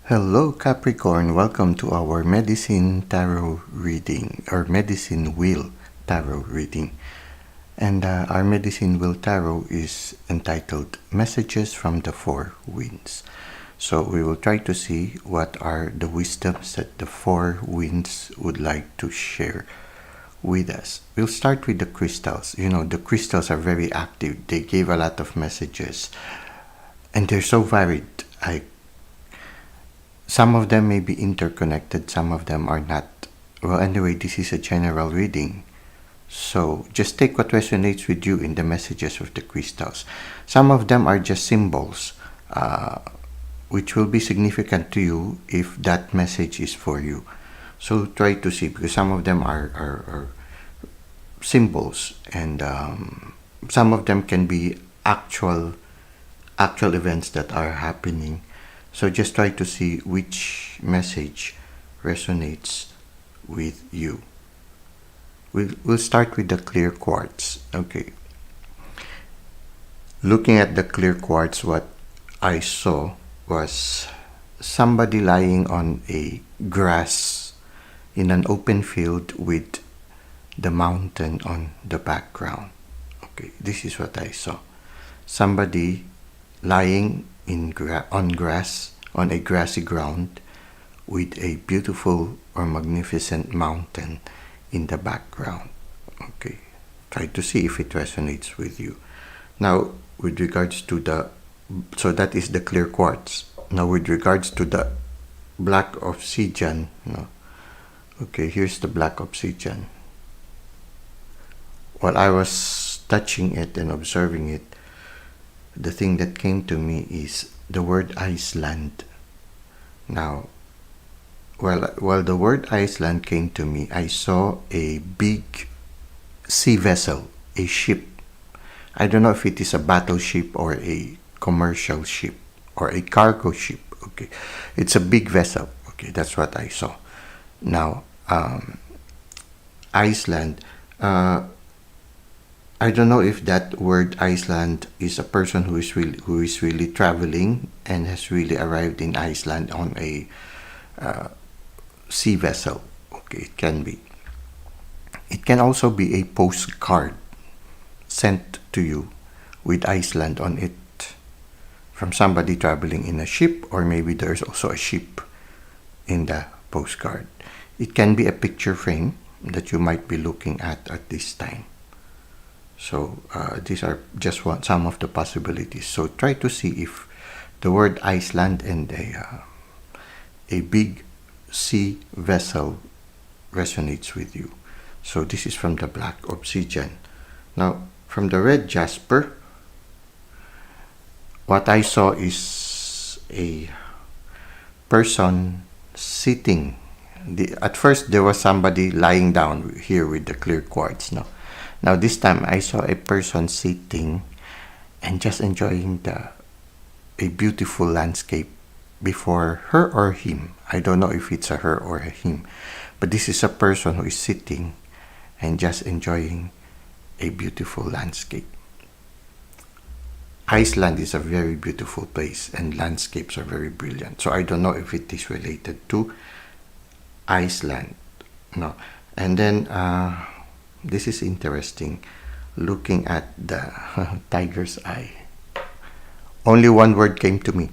Hello Capricorn, welcome to our Medicine Tarot reading, or Medicine Wheel Tarot reading. And our Medicine Wheel Tarot is entitled Messages from the Four Winds. So we will try to see what are the wisdoms that the four winds would like to share with us. We'll start with the crystals. You know, the crystals are very active. They gave a lot of messages and they're so varied. Some of them may be interconnected, some of them are not. Well, anyway, this is a general reading. So just take what resonates with you in the messages of the crystals. Some of them are just symbols, which will be significant to you if that message is for you. So try to see, because some of them are symbols, and some of them can be actual events that are happening. So just try to see which message resonates with you. We'll start with the clear quartz. Okay. Looking at the clear quartz, what I saw was somebody lying on a grass in an open field with the mountain on the background. Okay, this is what I saw. Somebody lying on grass, on a grassy ground, with a beautiful or magnificent mountain in the background. Okay, try to see if it resonates with you. Now, with regards to so that is the clear quartz. Now, with regards to the black obsidian, okay, here's the black obsidian. While I was touching it and observing it, the thing that came to me is the word Iceland. Now, while the word Iceland came to me, I saw a big sea vessel, a ship. I don't know if it is a battleship or a commercial ship or a cargo ship. Okay, it's a big vessel. Okay, that's what I saw. Now, Iceland. I don't know if that word Iceland is a person who is really traveling and has really arrived in Iceland on a sea vessel. Okay, it can be. It can also be a postcard sent to you with Iceland on it from somebody traveling in a ship, or maybe there's also a ship in the postcard. It can be a picture frame that you might be looking at this time. So these are just some of the possibilities. So try to see if the word Iceland and a big sea vessel resonates with you. So this is from the black obsidian. Now, from the red jasper, what I saw is a person sitting. At first, there was somebody lying down here with the clear quartz. Now this time I saw a person sitting and just enjoying a beautiful landscape before her or him. I don't know if it's a her or a him, but this is a person who is sitting and just enjoying a beautiful landscape. Iceland is a very beautiful place and landscapes are very brilliant. So I don't know if it is related to Iceland. No. And then this is interesting, looking at the tiger's eye. Only one word came to me: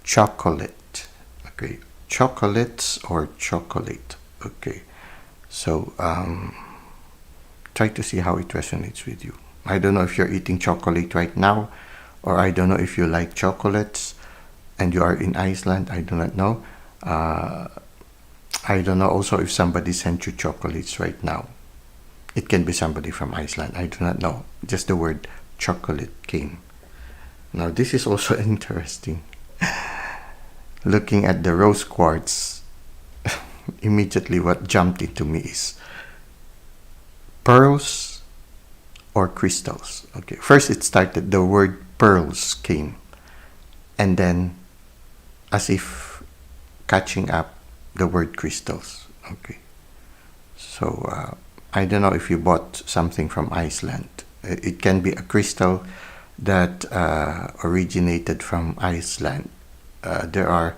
chocolate. Okay, chocolates or chocolate. Okay, so try to see how it resonates with you. I don't know if you're eating chocolate right now, or I don't know if you like chocolates and you are in Iceland. I do not know. I don't know also if somebody sent you chocolates right now. It can be somebody from Iceland. I do not know. Just the word chocolate came. Now this is also interesting. Looking at the rose quartz, immediately what jumped into me is pearls or crystals. Okay, first it started, the word pearls came, and then as if catching up, the word crystals. Okay, so I don't know if you bought something from Iceland. It can be a crystal that originated from Iceland. There are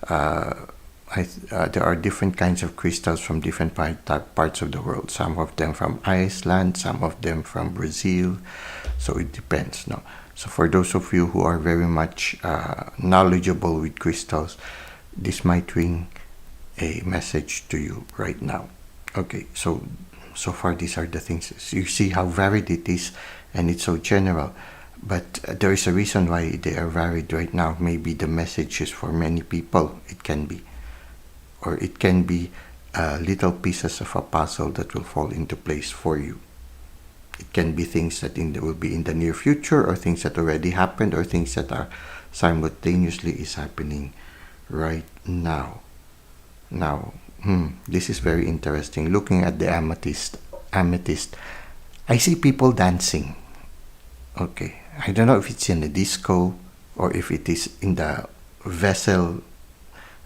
There are different kinds of crystals from different parts of the world. Some of them from Iceland, some of them from Brazil. So it depends. No? So for those of you who are very much knowledgeable with crystals, this might ring a message to you right now. Okay, so far these are the things. You see how varied it is, and it's so general. But there is a reason why they are varied right now. Maybe the message is for many people. It can be. Or it can be little pieces of a puzzle that will fall into place for you. It can be things that will be in the near future, or things that already happened, or things that are simultaneously is happening right now. Now, this is very interesting. Looking at the amethyst, I see people dancing. Okay, I don't know if it's in a disco or if it is in the vessel,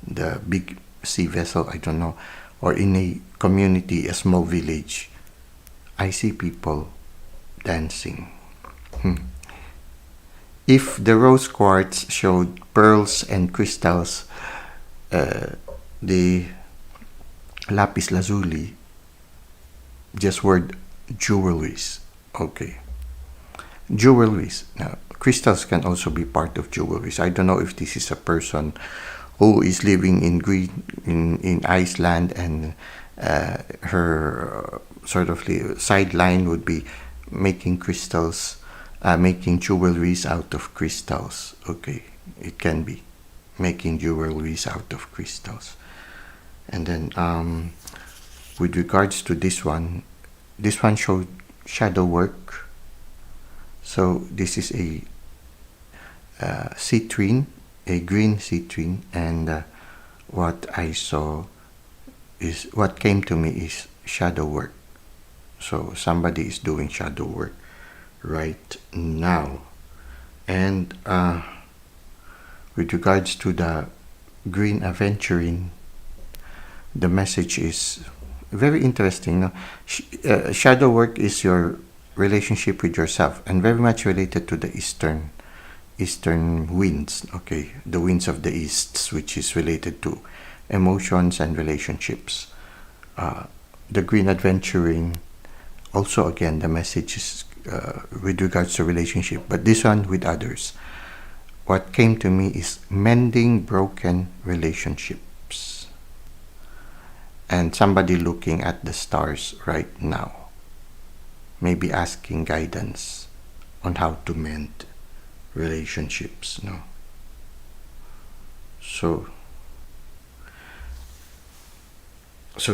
the big sea vessel, I don't know, or in a community, a small village. I see people dancing. If the rose quartz showed pearls and crystals, the lapis lazuli just word jewelries. Okay, jewelries. Now, crystals can also be part of jewelries. I don't know if this is a person who is living in Iceland, and her sort of sideline would be making crystals, making jewelries out of crystals. Okay, it can be making jewelries out of crystals. And then with regards to this one showed shadow work. So this is a citrine, a green citrine, and what came to me is shadow work. So somebody is doing shadow work right now. And with regards to the green aventurine, the message is very interesting. No? Shadow work is your relationship with yourself, and very much related to the eastern winds. Okay, the winds of the east, which is related to emotions and relationships. The green aventurine, also again, the message is with regards to relationship, but this one with others. What came to me is mending broken relationships. And somebody looking at the stars right now, maybe asking guidance on how to mend relationships. No. So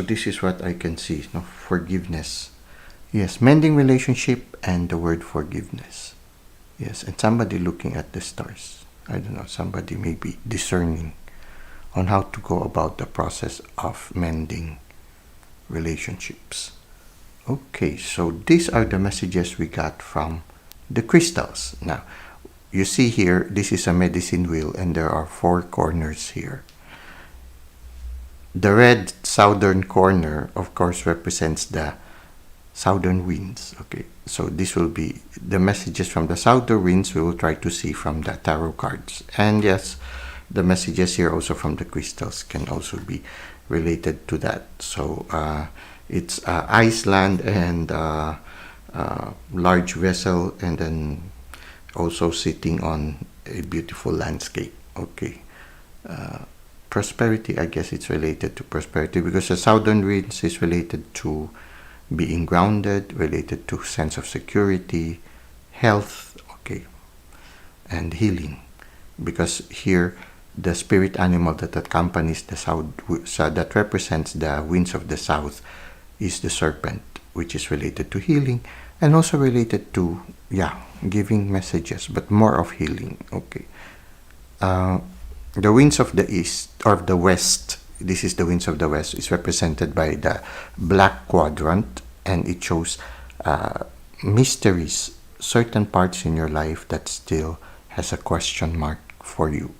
this is what I can see. No, forgiveness. Yes, mending relationship and the word forgiveness. Yes, and somebody looking at the stars. I don't know, somebody maybe discerning on how to go about the process of mending relationships. Okay, so these are the messages we got from the crystals. Now, you see here, this is a medicine wheel, and there are 4 corners here. The red southern corner, of course, represents the southern winds. Okay, so this will be the messages from the southern winds we will try to see from the tarot cards. And yes, the messages here also from the crystals can also be related to that. So it's Iceland and large vessel, and then also sitting on a beautiful landscape. Okay, prosperity, I guess it's related to prosperity, because the southern winds is related to being grounded, related to sense of security, health, okay, and healing, because here the spirit animal that accompanies the south, that represents the winds of the south, is the serpent, which is related to healing, and also related to giving messages, but more of healing. Okay, the winds of the east or the west, this is the winds of the west, is represented by the black quadrant, and it shows mysteries, certain parts in your life that still has a question mark for you,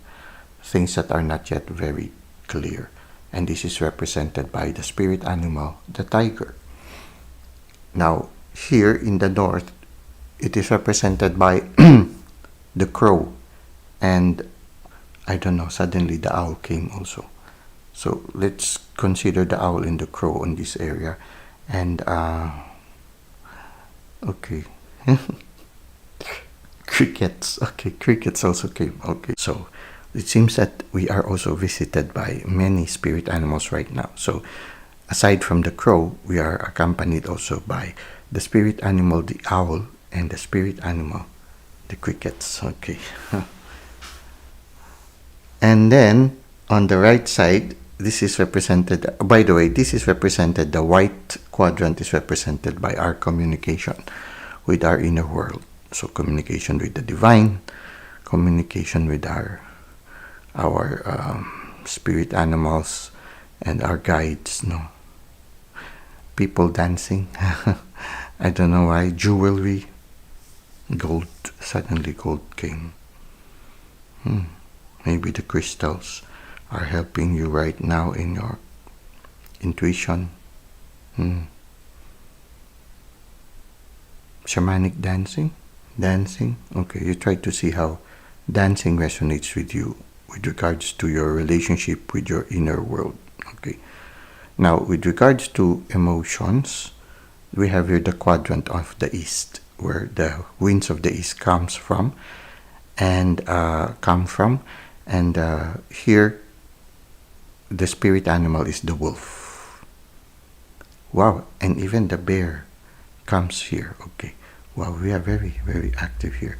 things that are not yet very clear, and this is represented by the spirit animal, the tiger. Now here in the north, it is represented by the crow, and I don't know, suddenly the owl came also. So let's consider the owl and the crow in this area. And okay. Crickets. Okay, crickets also came. Okay. So it seems that we are also visited by many spirit animals right now. So aside from the crow, we are accompanied also by the spirit animal, the owl, and the spirit animal, the crickets. Okay. And then on the right side, this is represented, by the way, this is represented, the white quadrant is represented by our communication with our inner world. So communication with the divine, communication with our spirit animals and our guides, no? People dancing. I don't know why. Jewelry. Gold. Suddenly gold came. Maybe the crystals are helping you right now in your intuition. Shamanic dancing. Okay, you try to see how dancing resonates with you with regards to your relationship with your inner world. Okay. Now, with regards to emotions, we have here the quadrant of the east, where the winds of the east comes from, and here the spirit animal is the wolf. Wow, and even the bear comes here. Okay. Wow, we are very, very active here.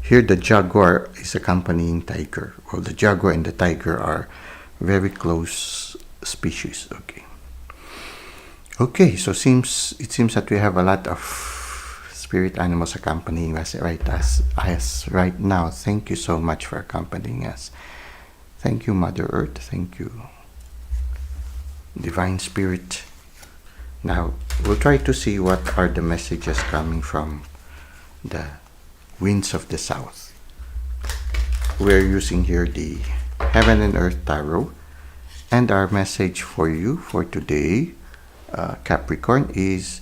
Here the jaguar is accompanying tiger. Well, the jaguar and the tiger are very close species. Okay. Okay, so it seems that we have a lot of spirit animals accompanying us right now. Thank you so much for accompanying us. Thank you, Mother Earth. Thank you, Divine Spirit. Now, we'll try to see what are the messages coming from the winds of the south. We're using here the Heaven and Earth Tarot. And our message for you for today, Capricorn, is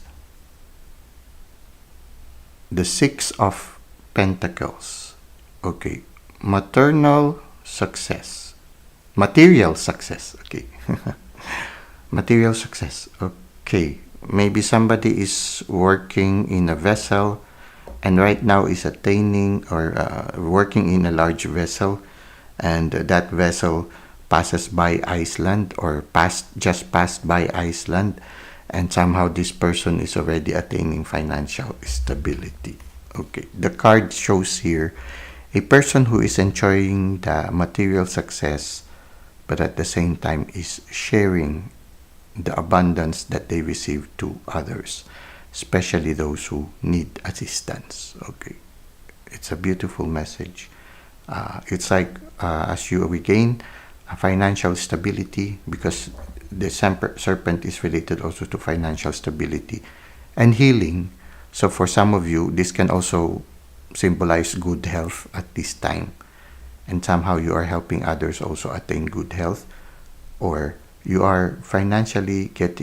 the Six of Pentacles. Okay. Material success. Okay. Material success. Okay. Maybe somebody is working in a vessel and right now is attaining or working in a large vessel, and that vessel passes by Iceland or just passed by Iceland, and somehow this person is already attaining financial stability. Okay, the card shows here a person who is enjoying the material success, but at the same time is sharing the abundance that they receive to others, especially those who need assistance. Okay, it's a beautiful message. It's like as you regain financial stability, because the serpent is related also to financial stability and healing. So for some of you, this can also symbolize good health at this time, and somehow you are helping others also attain good health, or you are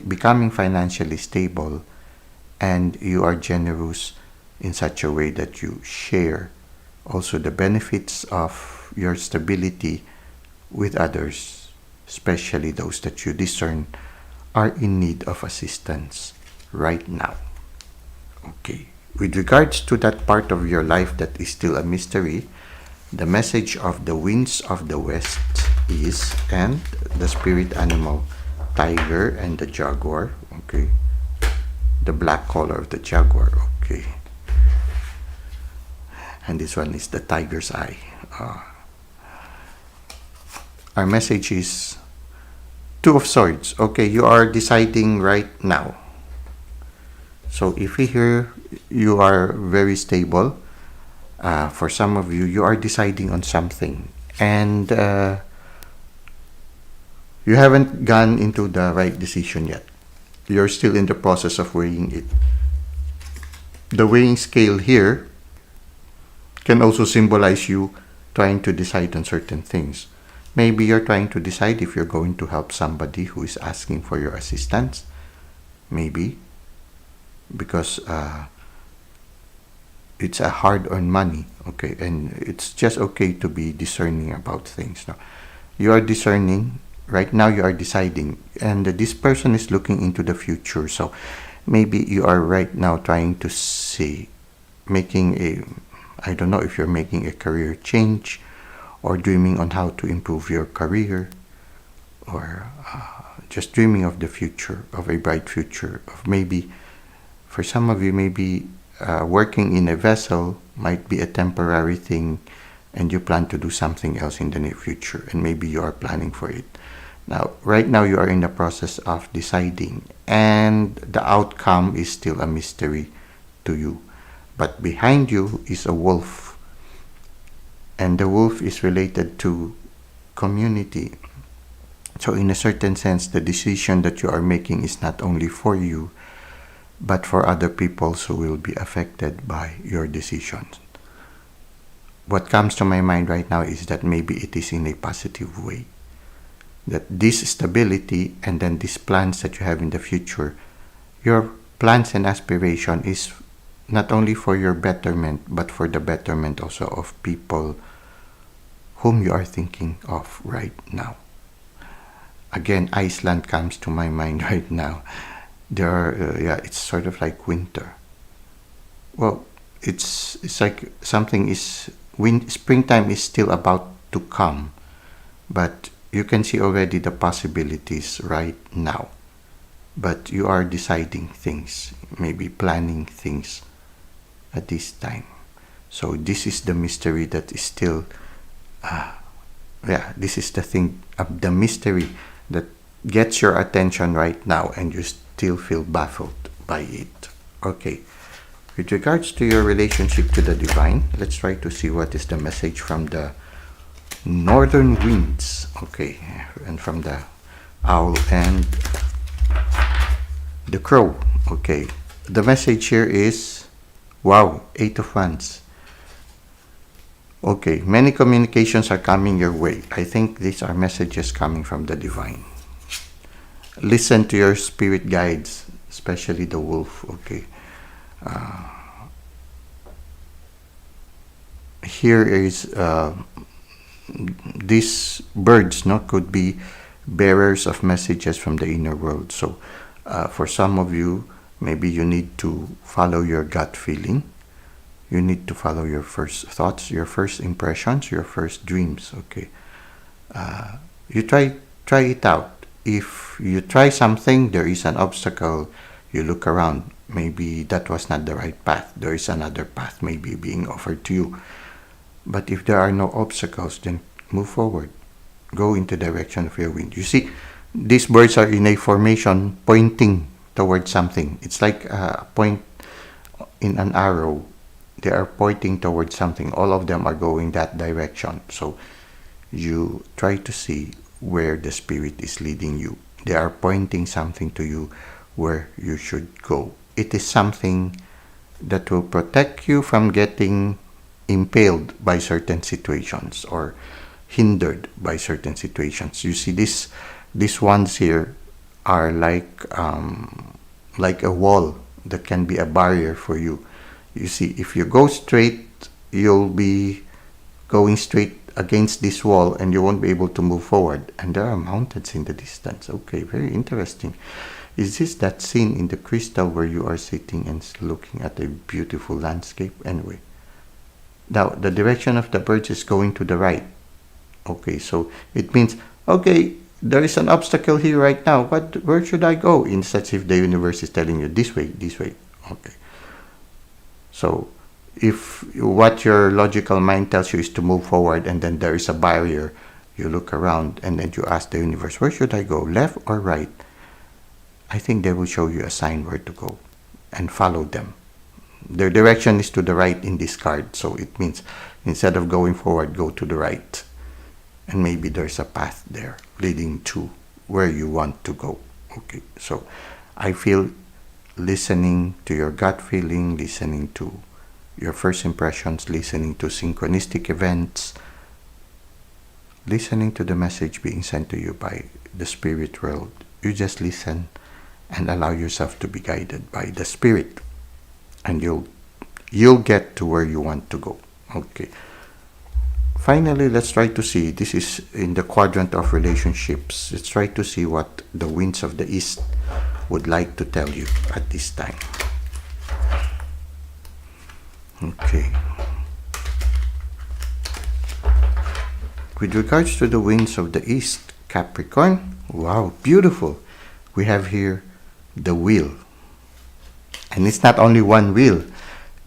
becoming financially stable, and you are generous in such a way that you share also the benefits of your stability with others, especially those that you discern are in need of assistance right now. Okay, with regards to that part of your life that is still a mystery, the message of the winds of the west is, and the spirit animal tiger and the jaguar. Okay, the black color of the jaguar. Okay, and this one is the tiger's eye. Our message is Two of Swords. Okay, you are deciding right now. So if we hear you are very stable, for some of you, you are deciding on something, and you haven't gone into the right decision yet. You're still in the process of weighing it. The weighing scale here can also symbolize you trying to decide on certain things. Maybe you're trying to decide if you're going to help somebody who is asking for your assistance. Maybe because it's a hard-earned money, okay, and it's just okay to be discerning about things. Now, you are discerning right now. You are deciding, and this person is looking into the future. So maybe you are right now trying to see, making a, I don't know if you're making a career change, or dreaming on how to improve your career, or just dreaming of the future, of a bright future, of maybe, for some of you, maybe working in a vessel might be a temporary thing, and you plan to do something else in the near future, and maybe you are planning for it. Now, right now, you are in the process of deciding, and the outcome is still a mystery to you. But behind you is a wolf, and the wolf is related to community. So in a certain sense, the decision that you are making is not only for you, but for other people who will be affected by your decisions. What comes to my mind right now is that maybe it is in a positive way. That this stability and then these plans that you have in the future, your plans and aspiration is not only for your betterment, but for the betterment also of people whom you are thinking of right now. Again, Iceland comes to my mind right now. There are, it's sort of like winter. Well, it's like something is, springtime is still about to come, but you can see already the possibilities right now. But you are deciding things, maybe planning things at this time. So this is the mystery that is still, this is the thing, the mystery that gets your attention right now, and you still feel baffled by it. Okay. With regards to your relationship to the divine, let's try to see what is the message from the northern winds. Okay. And from the owl and the crow. Okay. The message here is, wow, 8 of Wands. Okay, many communications are coming your way. I think these are messages coming from the divine. Listen to your spirit guides, especially the wolf. Okay. Here is these birds, could be bearers of messages from the inner world. So for some of you, maybe you need to follow your gut feeling. You need to follow your first thoughts, your first impressions, your first dreams. Okay. You try it out. If you try something, there is an obstacle, you look around. Maybe that was not the right path. There is another path maybe being offered to you. But if there are no obstacles, then move forward. Go into the direction of your wind. You see, these birds are in a formation pointing towards something. It's like a point in an arrow. They are pointing towards something. All of them are going that direction. So you try to see where the spirit is leading you. They are pointing something to you where you should go. It is something that will protect you from getting impaled by certain situations or hindered by certain situations. You see, these ones here are like a wall that can be a barrier for you. You see, if you go straight, you'll be going straight against this wall and you won't be able to move forward. And there are mountains in the distance. Okay, very interesting. Is this that scene in the crystal where you are sitting and looking at a beautiful landscape? Anyway, now the direction of the birds is going to the right. Okay, so it means, okay, there is an obstacle here right now. Where should I go? In such if the universe is telling you this way, this way. Okay. So if what your logical mind tells you is to move forward and then there is a barrier, you look around and then you ask the universe, where should I go, left or right? I think they will show you a sign where to go and follow them. Their direction is to the right in this card, so it means instead of going forward, go to the right. And maybe there's a path there leading to where you want to go. Okay, so I feel listening to your gut feeling, listening to your first impressions, listening to synchronistic events, listening to the message being sent to you by the spirit world. You just listen and allow yourself to be guided by the spirit, and you'll get to where you want to go. Okay. Finally, let's try to see, this is in the quadrant of relationships. Let's try to see what the winds of the east would like to tell you at this time. Okay. With regards to the winds of the east, Capricorn, wow, beautiful. We have here the wheel. And it's not only one wheel,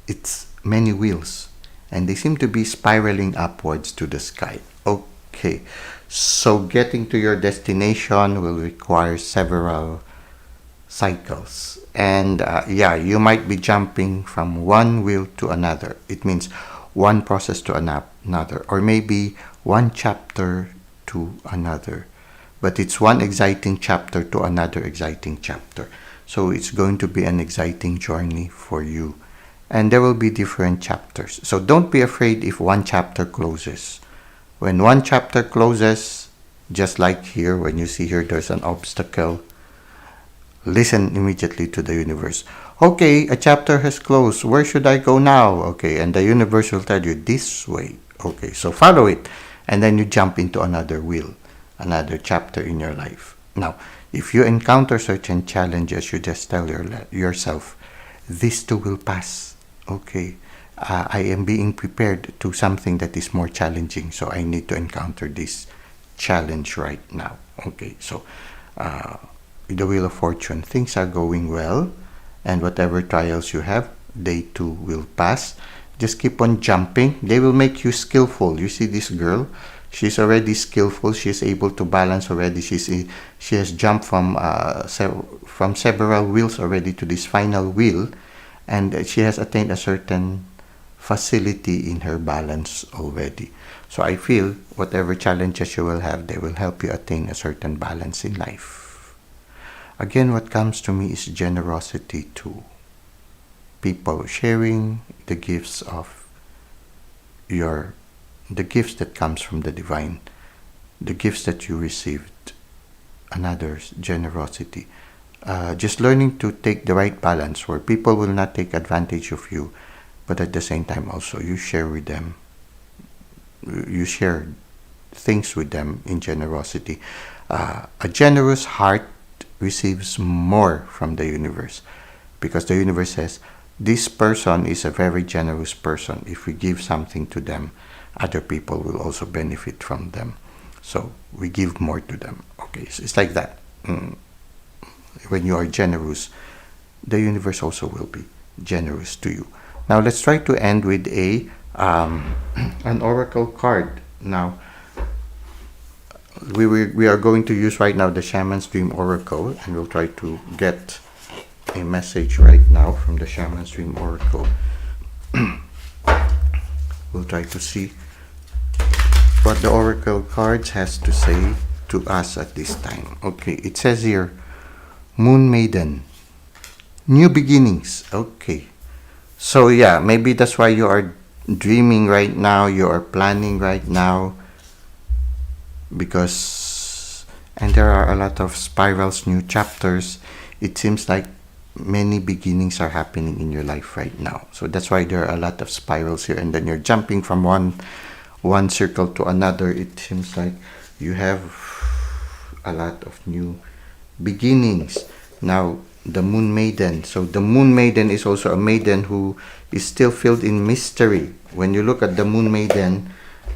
it's many wheels. And they seem to be spiraling upwards to the sky. Okay, so getting to your destination will require several cycles. And yeah, you might be jumping from one wheel to another. It means one process to another, or maybe one chapter to another. But it's one exciting chapter to another exciting chapter. So it's going to be an exciting journey for you. And there will be different chapters. So don't be afraid if one chapter closes. When one chapter closes, just like here, when you see here there's an obstacle, listen immediately to the universe. Okay, a chapter has closed. Where should I go now? Okay, and the universe will tell you this way. Okay, so follow it. And then you jump into another wheel, another chapter in your life. Now, if you encounter certain challenges, you just tell yourself, this too will pass. Okay, I am being prepared to something that is more challenging, so I need to encounter this challenge right now. Okay, so the Wheel of Fortune, things are going well, and whatever trials you have, they too will pass. Just keep on jumping. They will make you skillful. You see this girl, she's already skillful. She's able to balance already. She has jumped from several wheels already to this final wheel. And she has attained a certain facility in her balance already. So I feel whatever challenges you will have, they will help you attain a certain balance in life. Again, what comes to me is generosity to people, sharing the gifts of the gifts that comes from the divine, the gifts that you received, another's generosity. Just learning to take the right balance where people will not take advantage of you, but at the same time also you share with them. You share things with them in generosity. A generous heart receives more from the universe, because the universe says this person is a very generous person. If we give something to them, other people will also benefit from them. So we give more to them. Okay, so it's like that. When you are generous, the universe also will be generous to you. Now let's try to end with an oracle card. Now we are going to use right now the Shaman's Dream Oracle, and we'll try to get a message right now from the Shaman's Dream Oracle. We'll try to see what the oracle cards has to say to us at this time. Okay, it says here, Moon Maiden, new beginnings. Okay, so yeah, maybe that's why you are dreaming right now, you are planning right now, because, and there are a lot of spirals, new chapters. It seems like many beginnings are happening in your life right now. So that's why there are a lot of spirals here, and then you're jumping from one circle to another. It seems like you have a lot of new beginnings. Now the Moon Maiden, so the Moon Maiden is also a maiden who is still filled in mystery. When you look at the Moon Maiden,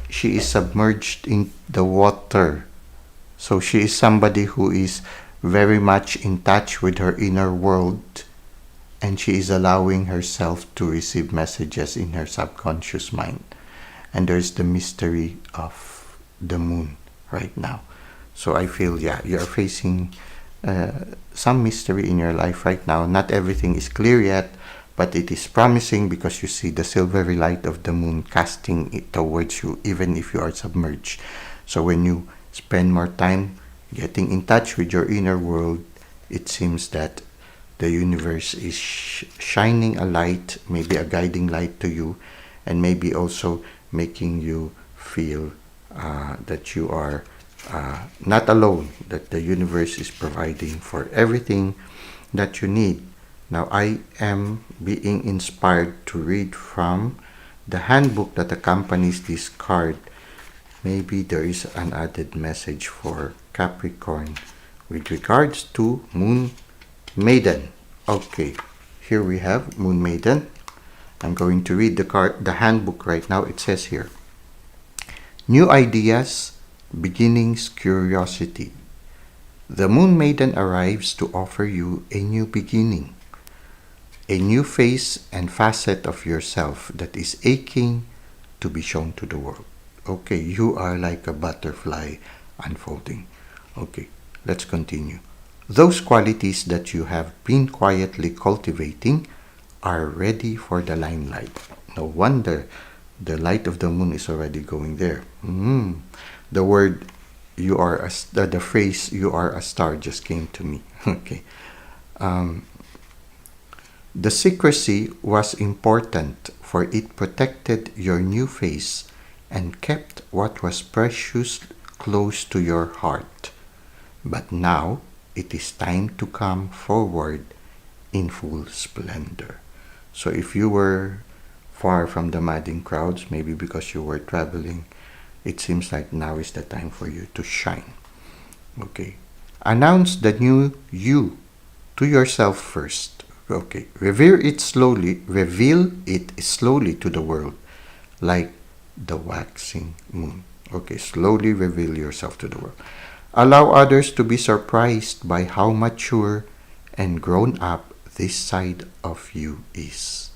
she is submerged in the water, so she is somebody who is very much in touch with her inner world, and she is allowing herself to receive messages in her subconscious mind. And there's the mystery of the moon right now. So I feel, yeah, you're facing some mystery in your life right now. Not everything is clear yet, but it is promising, because you see the silvery light of the moon casting it towards you, even if you are submerged. So when you spend more time getting in touch with your inner world, it seems that the universe is shining a light, maybe a guiding light to you, and maybe also making you feel that you are not alone, that the universe is providing for everything that you need. Now, I am being inspired to read from the handbook that accompanies this card. Maybe there is an added message for Capricorn with regards to Moon Maiden. Okay, here we have Moon Maiden. I'm going to read the handbook right now. It says here, new ideas, beginnings, curiosity. The Moon Maiden arrives to offer you a new beginning, a new face and facet of yourself that is aching to be shown to the world. Okay, you are like a butterfly unfolding. Okay, let's continue. Those qualities that you have been quietly cultivating are ready for the limelight. No wonder the light of the moon is already going there. The word you are the phrase "you are a star" just came to me. Okay. The secrecy was important, for it protected your new face and kept what was precious close to your heart. But now it is time to come forward in full splendor. So if you were far from the madding crowds, maybe because you were traveling, it seems like now is the time for you to shine. Okay. Announce the new you to yourself first. Okay. Reveal it slowly to the world, like the waxing moon. Okay, slowly reveal yourself to the world. Allow others to be surprised by how mature and grown up this side of you is.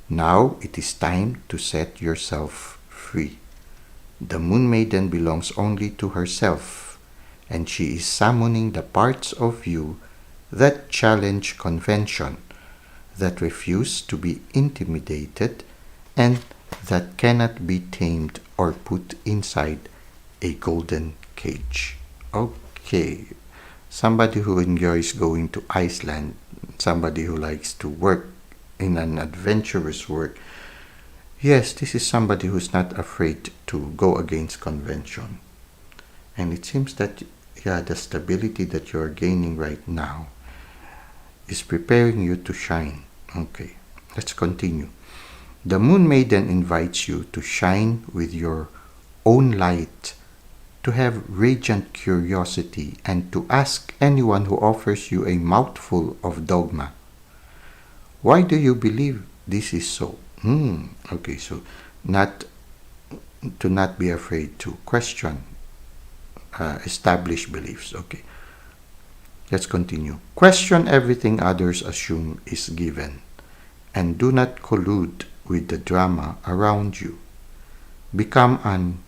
Now it is time to set yourself free. The Moon Maiden belongs only to herself, and she is summoning the parts of you that challenge convention, that refuse to be intimidated, and that cannot be tamed or put inside a golden cage. Okay, somebody who enjoys going to Iceland, somebody who likes to work in an adventurous work. Yes, this is somebody who's not afraid to go against convention. And it seems that, the stability that you're gaining right now is preparing you to shine. Okay, let's continue. The Moon Maiden invites you to shine with your own light, to have radiant curiosity, and to ask anyone who offers you a mouthful of dogma, why do you believe this is so? Okay, so not be afraid to question established beliefs. Okay, let's continue. Question everything others assume is given, and do not collude with the drama around you. Become an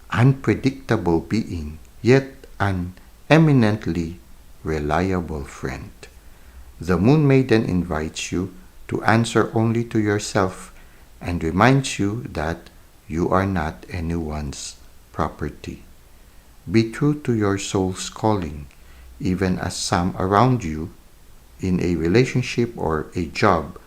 unpredictable being, yet an eminently reliable friend. The Moon Maiden invites you to answer only to yourself and reminds you that you are not anyone's property. Be true to your soul's calling, even as some around you, in a relationship or a job,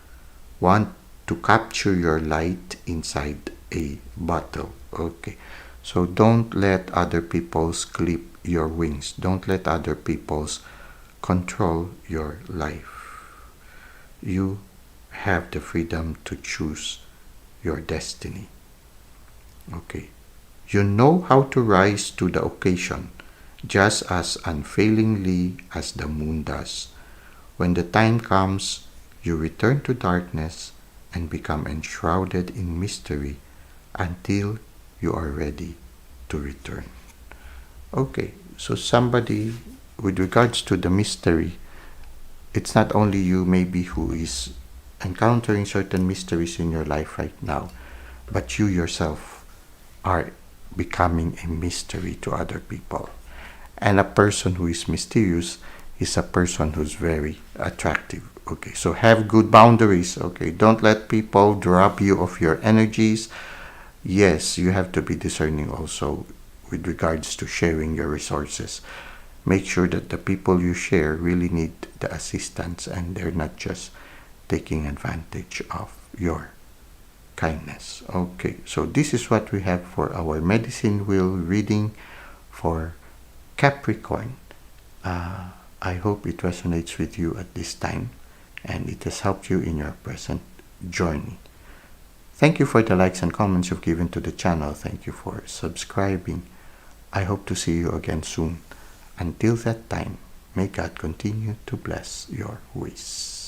want to capture your light inside a bottle. Okay, so don't let other people's clip your wings. Don't let other people's control your life. You have the freedom to choose your destiny. Okay, you know how to rise to the occasion, just as unfailingly as the moon does. When the time comes, you return to darkness and become enshrouded in mystery until you are ready to return. Okay, so somebody, with regards to the mystery, it's not only you maybe who is encountering certain mysteries in your life right now, but you yourself are becoming a mystery to other people. And a person who is mysterious is a person who's very attractive. Okay, so have good boundaries. Okay, don't let people drop you of your energies. Yes, you have to be discerning also with regards to sharing your resources. Make sure that the people you share really need the assistance and they're not just taking advantage of your kindness. Okay, so this is what we have for our medicine wheel reading for Capricorn. I hope it resonates with you at this time. and it has helped you in your present journey. Thank you for the likes and comments you've given to the channel. Thank you for subscribing. I hope to see you again soon. Until that time, may God continue to bless your ways.